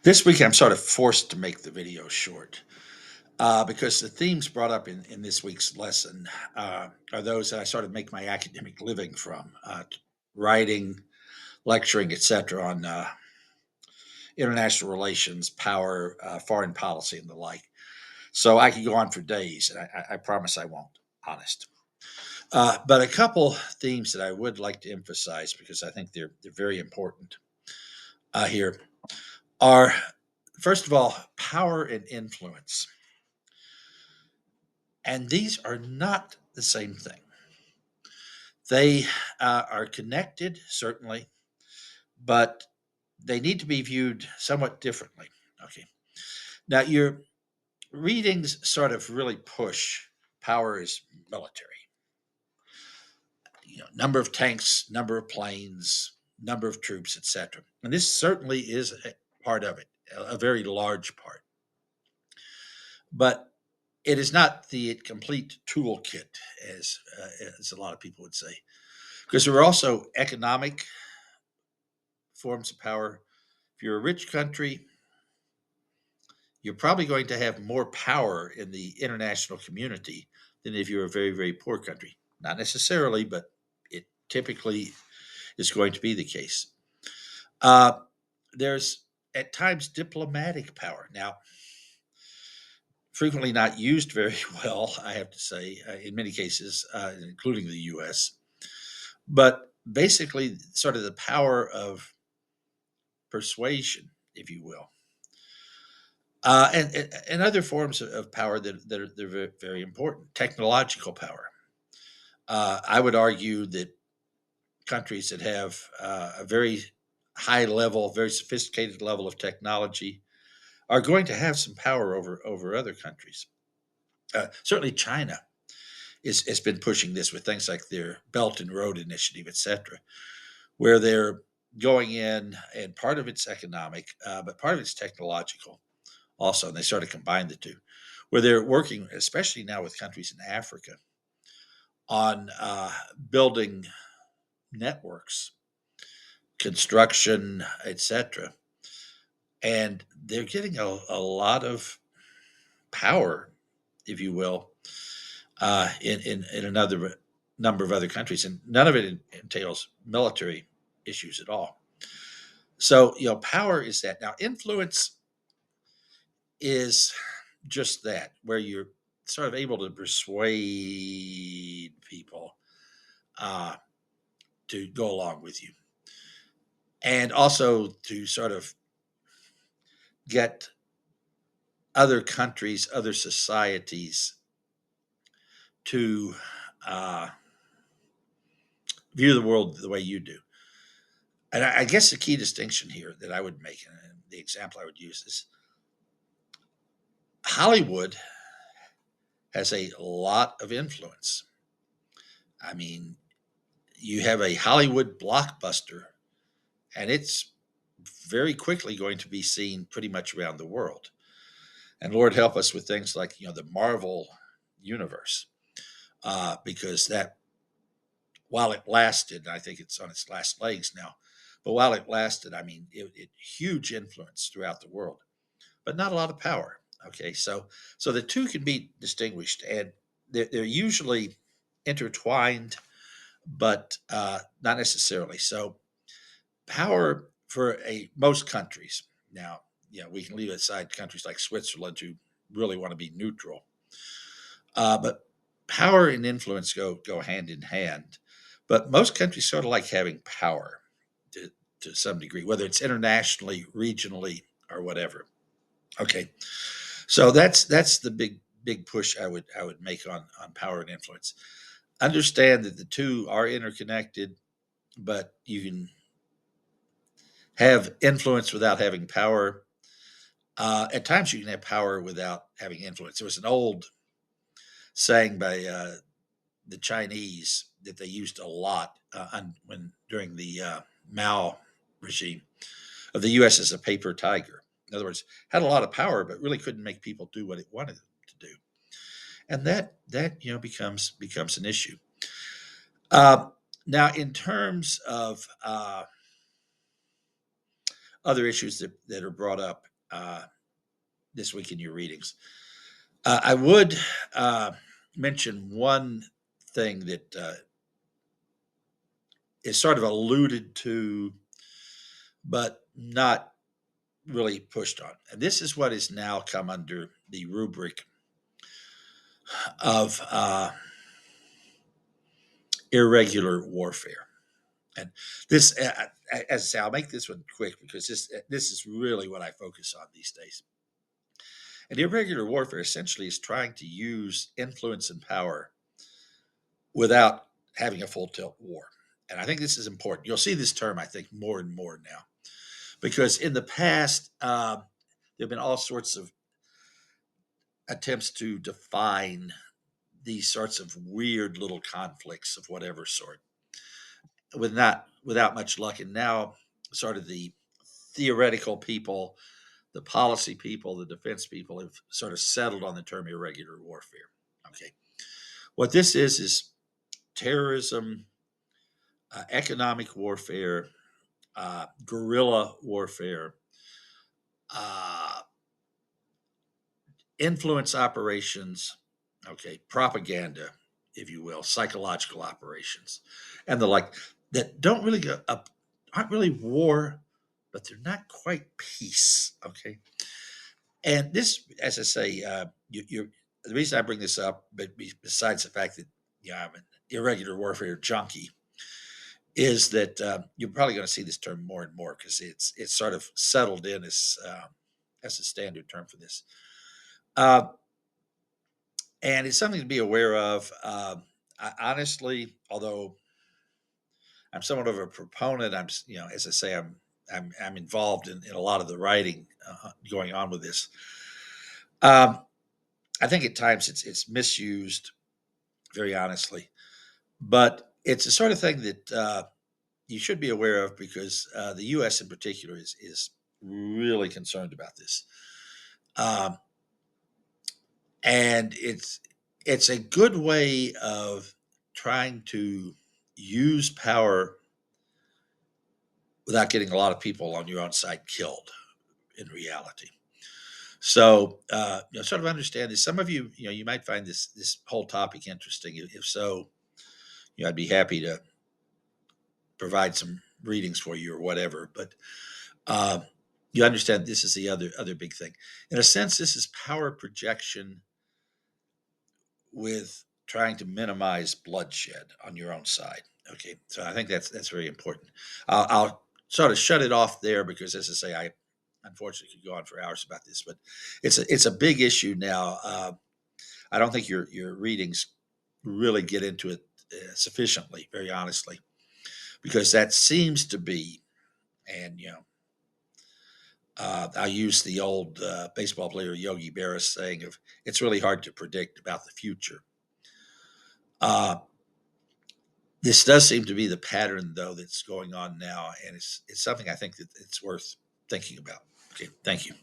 This week, I'm sort of forced to make the video short because the themes brought up in this week's lesson are those that I sort of make my academic living from writing, lecturing, etc., on international relations, power, foreign policy, and the like. So I could go on for days, and I promise I won't, honest. But a couple themes that I would like to emphasize because I think they're very important here are, first of all, power and influence. And these are not the same thing. They are connected, certainly, but they need to be viewed somewhat differently. Okay. Now, your readings sort of really push power is military. Number of tanks, number of planes, number of troops, etc. And this certainly is a part of it, a very large part. But it is not the complete toolkit, as a lot of people would say, because there are also economic forms of power. If you're a rich country, you're probably going to have more power in the international community than if you're a very, very poor country. Not necessarily, but it typically is going to be the case. Uh, there's at times diplomatic power. Now, frequently not used very well, I have to say, in many cases, including the US. But basically, sort of the power of persuasion, if you will. And other forms of power that are they're very, very important. Technological power. I would argue that countries that have a very high level, very sophisticated level of technology are going to have some power over other countries. Certainly, China has been pushing this with things like their Belt and Road Initiative, etc., where they're going in, and part of it's economic, but part of it's technological also, and they sort of combine the two, where they're working, especially now with countries in Africa, on building networks, construction, etc. And they're getting a lot of power, if you will, in another number of other countries, and none of it entails military issues at all. So, power is that. Now, influence is just that, where you're sort of able to persuade people uh, to go along with you, and also to sort of get other countries, other societies to uh, view the world the way you do. And I guess the key distinction here that I would make, and the example I would use, is Hollywood has a lot of influence. I mean, you have a Hollywood blockbuster, and it's very quickly going to be seen pretty much around the world. And Lord help us with things like the Marvel universe, because that, while it lasted, I think it's on its last legs now, but while it lasted, I mean, it huge influence throughout the world, but not a lot of power. Okay, so the two can be distinguished, and they're usually intertwined, but not necessarily. So power for a most countries now, we can leave aside countries like Switzerland who really want to be neutral, but power and influence go hand in hand. But most countries sort of like having power to, to some degree, whether it's internationally, regionally, or whatever. Okay, so that's the big push I would make on power and influence. Understand that the two are interconnected, but you can have influence without having power. At times, you can have power without having influence. There was an old saying by the Chinese that they used a lot when during the Mao regime of the U.S. as a paper tiger. In other words, had a lot of power, but really couldn't make people do what it wanted them to do, and that becomes an issue. Uh, Now, in terms of other issues that are brought up uh, this week in your readings. I would mention one thing that is sort of alluded to, but not really pushed on. And this is what has now come under the rubric of irregular warfare. And this, as I say, I'll make this one quick because this is really what I focus on these days. And irregular warfare essentially is trying to use influence and power without having a full tilt war. And I think this is important. You'll see this term, I think, more and more now, because in the past, there have been all sorts of attempts to define these sorts of weird little conflicts of whatever sort, without much luck. And now, sort of the theoretical people, the policy people, the defense people have sort of settled on the term irregular warfare. Okay, what this is terrorism, economic warfare, guerrilla warfare, uh, influence operations, okay, propaganda, if you will, psychological operations, and the like that don't really go up, aren't really war, but they're not quite peace. Okay, and this, as I say, you're the reason I bring this up, but besides the fact that I'm an irregular warfare junkie, is that you're probably going to see this term more and more because it's sort of settled in as a standard term for this. Uh, and it's something to be aware of. I, honestly, although I'm somewhat of a proponent, as I say, I'm involved in a lot of the writing going on with this. Um, I think at times it's misused, very honestly, but it's the sort of thing that you should be aware of because the U.S. in particular is really concerned about this, um, and it's a good way of trying to use power without getting a lot of people on your own side killed in reality. So, sort of understand this. Some of you, you might find this whole topic interesting. If so, I'd be happy to provide some readings for you or whatever. But uh, you understand this is the other big thing. In a sense, this is power projection with trying to minimize bloodshed on your own side. Okay, so I think that's very important. I'll sort of shut it off there because, as I say, I unfortunately could go on for hours about this, but it's a big issue now. I don't think your readings really get into it sufficiently, very honestly, because that seems to be, and I use the old baseball player Yogi Berra saying of it's really hard to predict about the future. Uh, this does seem to be the pattern, though, that's going on now, and it's something I think that it's worth thinking about. Okay, thank you.